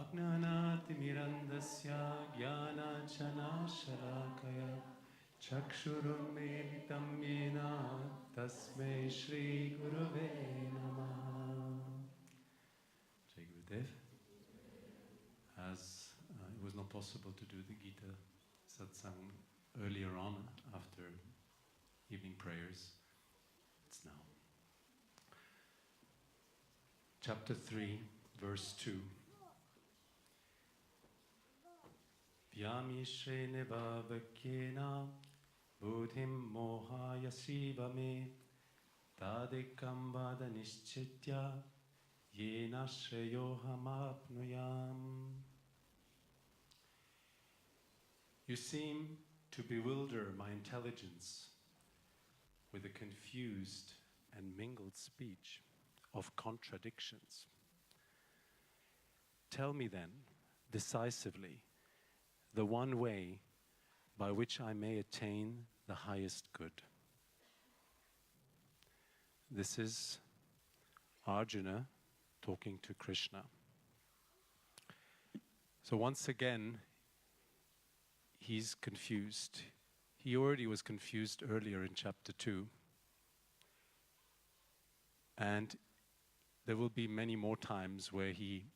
Ajnanatimirandasya Jnanachanashalakaya Chakshurunmilitam Yena Tasmai Shri Gurave Namaha. Jai Gurudev. As it was not possible to do the Gita Satsang earlier on after evening prayers, it's now. Chapter 3, verse 2. Vyami Shrene Bhavakyena Buddhim Mohaya Sivame Tadikam Vada Nishchitya Yena Shreyohamapnuyam. You seem to bewilder my intelligence with a confused and mingled speech of contradictions. Tell me then, decisively, the one way by which I may attain the highest good. This is Arjuna talking to Krishna. So once again, he's confused. He already was confused earlier in chapter 2. And there will be many more times where he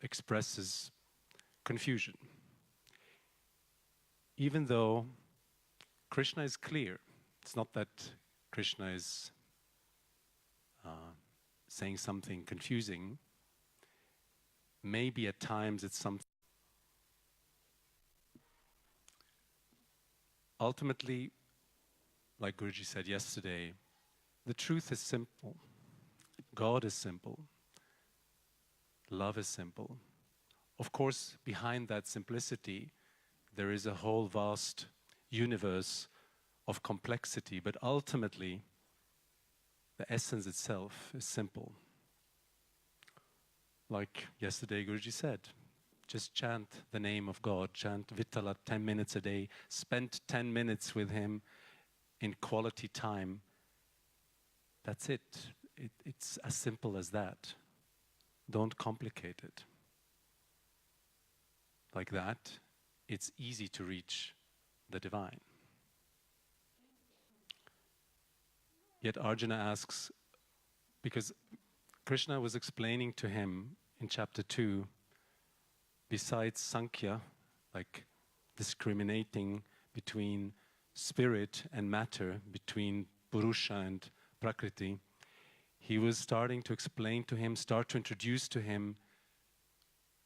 expresses confusion. Even though Krishna is clear, it's not that Krishna is saying something confusing. Maybe at times it's something. Ultimately, like Guruji said yesterday, the truth is simple. God is simple. Love is simple. Of course, behind that simplicity, there is a whole vast universe of complexity, but ultimately, the essence itself is simple. Like yesterday Guruji said, just chant the name of God, chant Vittala 10 minutes a day, spend 10 minutes with him in quality time. That's it. It's as simple as that. Don't complicate it. Like that, it's easy to reach the divine. Yet Arjuna asks, because Krishna was explaining to him in chapter 2, besides Sankhya, like discriminating between spirit and matter, between Purusha and Prakriti, he was starting to explain to him, start to introduce to him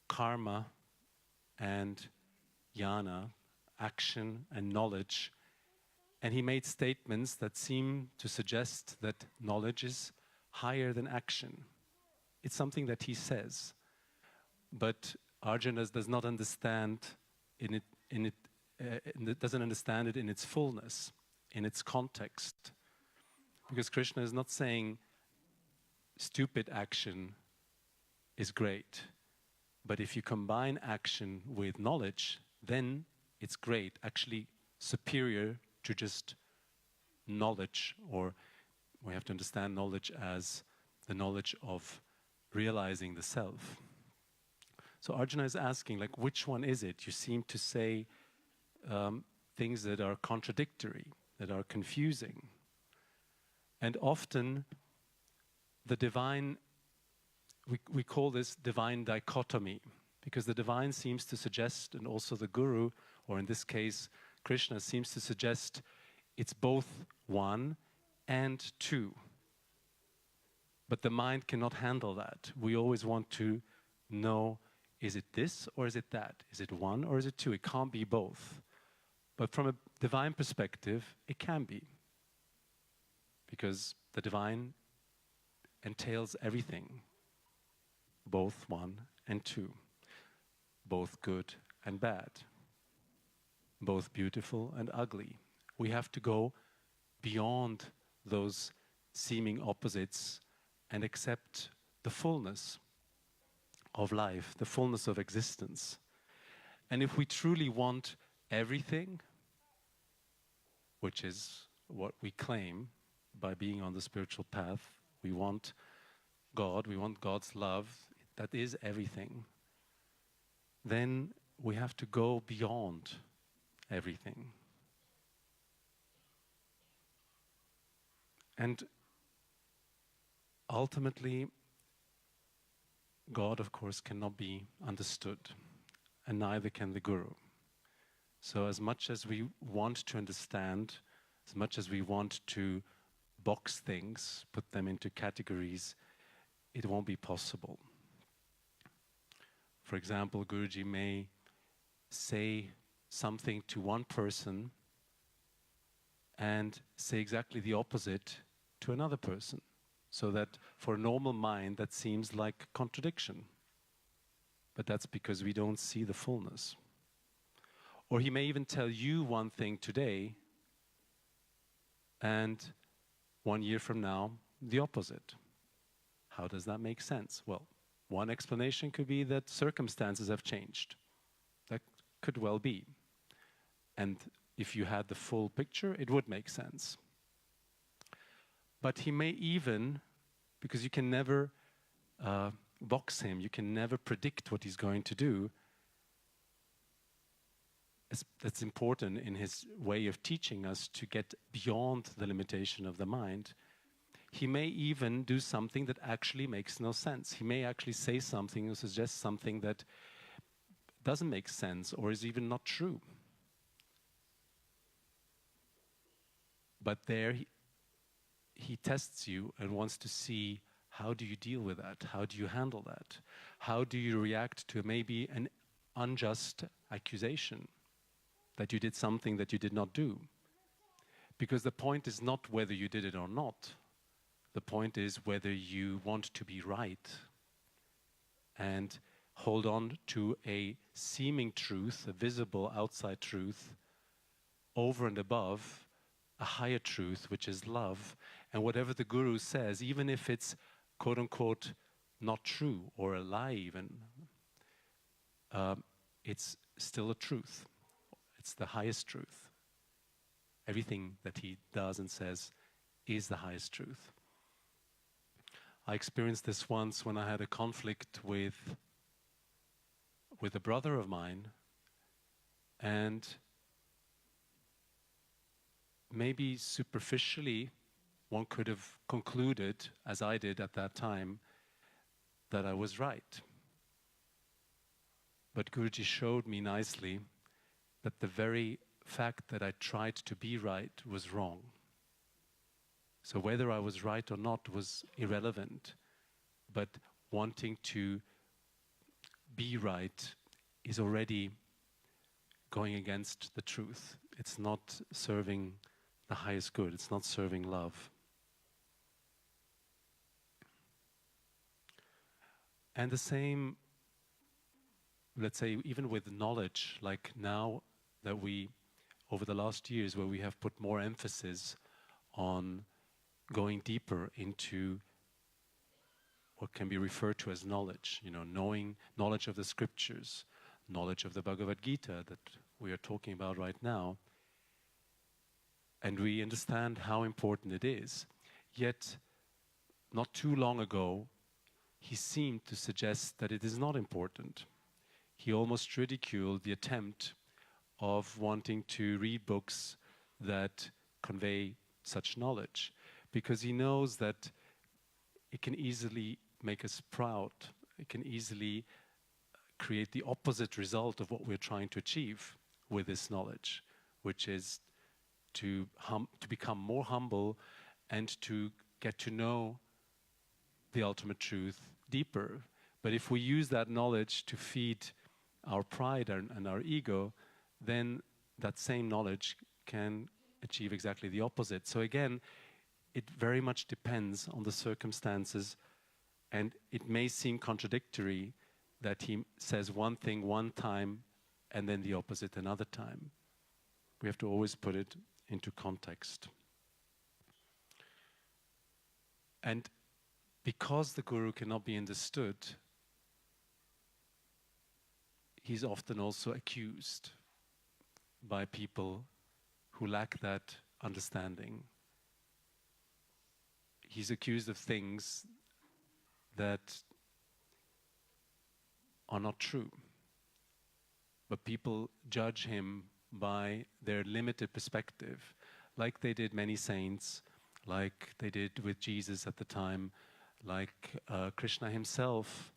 karma and jnana, action and knowledge. And he made statements that seem to suggest that knowledge is higher than action. It's something that he says. But Arjuna does not understand doesn't understand it in its fullness, in its context. Because Krishna is not saying stupid action is great. But if you combine action with knowledge, then it's great, actually superior to just knowledge, or we have to understand knowledge as the knowledge of realizing the self. So Arjuna is asking, like, which one is it? You seem to say things that are contradictory, that are confusing. And often the divine, we call this divine dichotomy, because the divine seems to suggest, and also the guru, or in this case, Krishna, seems to suggest it's both one and two. But the mind cannot handle that. We always want to know, is it this or is it that? Is it one or is it two? It can't be both. But from a divine perspective, it can be. Because the divine entails everything. Both one and two. Both good and bad. Both beautiful and ugly. We have to go beyond those seeming opposites and accept the fullness of life, the fullness of existence. And if we truly want everything, which is what we claim by being on the spiritual path, we want God, we want God's love, that is everything, then we have to go beyond everything. And ultimately, God, of course, cannot be understood, and neither can the Guru. So as much as we want to understand, as much as we want to box things, put them into categories, it won't be possible. For example, Guruji may say something to one person and say exactly the opposite to another person. So that for a normal mind, that seems like contradiction. But that's because we don't see the fullness. Or he may even tell you one thing today, and 1 year from now, the opposite. How does that make sense? Well, one explanation could be that circumstances have changed. That could well be. And if you had the full picture, it would make sense. But he may even, because you can never box him, you can never predict what he's going to do. That's important in his way of teaching us to get beyond the limitation of the mind. He may even do something that actually makes no sense. He may actually say something or suggest something that doesn't make sense or is even not true. But there he tests you and wants to see, how do you deal with that? How do you handle that? How do you react to maybe an unjust accusation that you did something that you did not do? Because the point is not whether you did it or not. The point is whether you want to be right and hold on to a seeming truth, a visible outside truth, over and above a higher truth, which is love. And whatever the Guru says, even if it's quote-unquote not true or a lie even, it's still a truth. It's the highest truth. Everything that he does and says is the highest truth. I experienced this once when I had a conflict with a brother of mine, and maybe superficially one could have concluded, as I did at that time, that I was right. But Guruji showed me nicely that the very fact that I tried to be right was wrong. So whether I was right or not was irrelevant, but wanting to be right is already going against the truth. It's not serving the highest good. It's not serving love. And the same, let's say, even with knowledge, like now that we, over the last years, where we have put more emphasis on going deeper into what can be referred to as knowledge, knowledge of the scriptures, knowledge of the Bhagavad Gita that we are talking about right now, and we understand how important it is. Yet, not too long ago, he seemed to suggest that it is not important. He almost ridiculed the attempt of wanting to read books that convey such knowledge, because he knows that it can easily make us proud. It can easily create the opposite result of what we're trying to achieve with this knowledge, which is to become more humble and to get to know the ultimate truth deeper. But if we use that knowledge to feed our pride and our ego, then that same knowledge can achieve exactly the opposite. So again, it very much depends on the circumstances, and it may seem contradictory that he says one thing one time and then the opposite another time. We have to always put it into context. And because the Guru cannot be understood, he's often also accused by people who lack that understanding. He's accused of things that are not true. But people judge him by their limited perspective, like they did many saints, like they did with Jesus at the time, like Krishna himself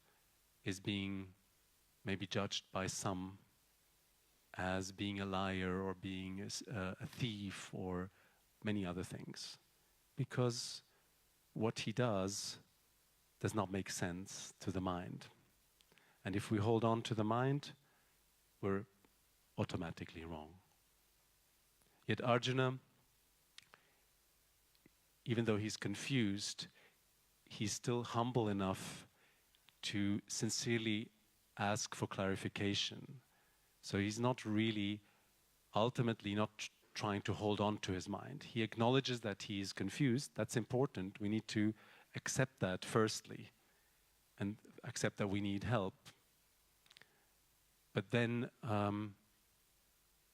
is being maybe judged by some as being a liar or being a thief or many other things, because what he does not make sense to the mind. And if we hold on to the mind, we're automatically wrong. Yet Arjuna, even though he's confused, he's still humble enough to sincerely ask for clarification. So he's not really, ultimately not trying to hold on to his mind. He acknowledges that he is confused. That's important. We need to accept that firstly, and accept that we need help. But then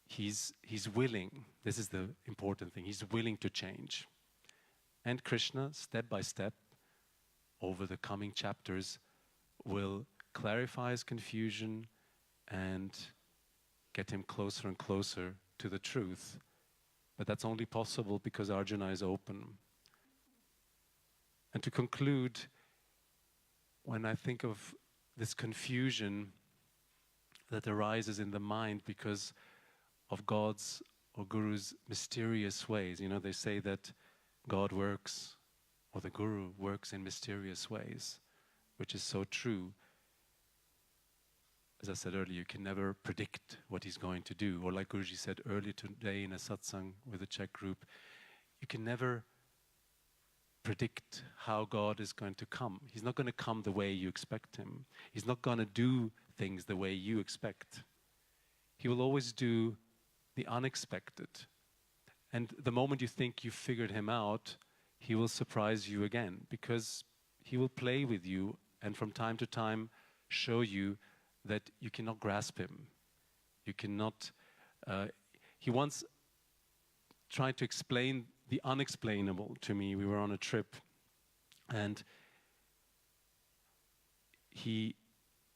he's willing. This is the important thing. He's willing to change. And Krishna, step by step, over the coming chapters, will clarify his confusion and get him closer and closer to the truth. But that's only possible because Arjuna is open. And to conclude, when I think of this confusion that arises in the mind because of God's or Guru's mysterious ways, you know, they say that God works, or the Guru works in mysterious ways, which is so true. As I said earlier, you can never predict what he's going to do. Or like Guruji said earlier today in a satsang with a Czech group, you can never predict how God is going to come. He's not going to come the way you expect him. He's not going to do things the way you expect. He will always do the unexpected. And the moment you think you've figured him out, he will surprise you again, because he will play with you and from time to time show you that you cannot grasp him. You cannot... he once tried to explain the unexplainable to me. We were on a trip and he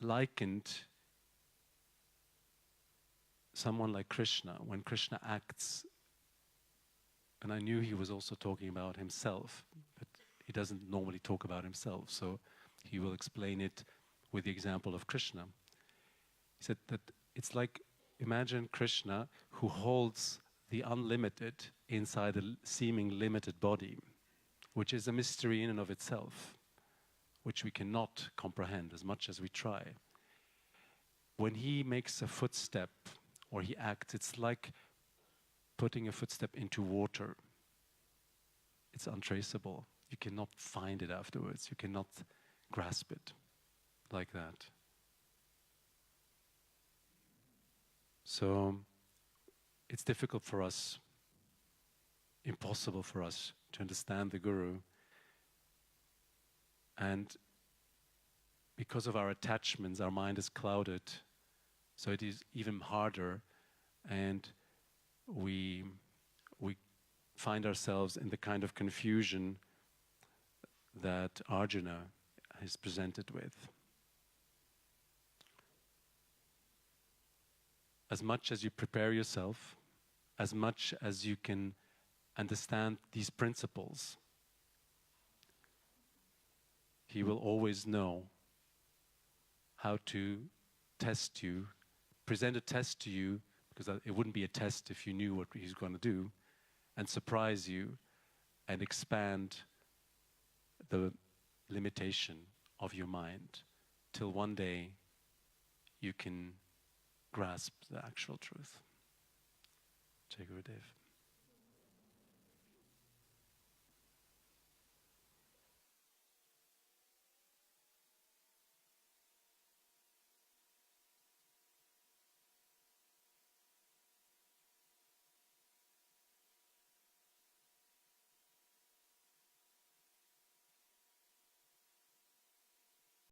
likened someone like Krishna, when Krishna acts, and I knew he was also talking about himself, but he doesn't normally talk about himself, so he will explain it with the example of Krishna. He said that it's like, imagine Krishna who holds the unlimited inside a seeming limited body, which is a mystery in and of itself, which we cannot comprehend as much as we try. When he makes a footstep or he acts, it's like putting a footstep into water. It's untraceable. You cannot find it afterwards. You cannot grasp it like that. So it's difficult for us, impossible for us to understand the Guru. And because of our attachments, our mind is clouded, so it is even harder, and we find ourselves in the kind of confusion that Arjuna is presented with. As much as you prepare yourself, as much as you can understand these principles, he will always know how to test you, present a test to you, because it wouldn't be a test if you knew what he's going to do, and surprise you and expand the limitation of your mind till one day you can grasp the actual truth. Jai Gurudev.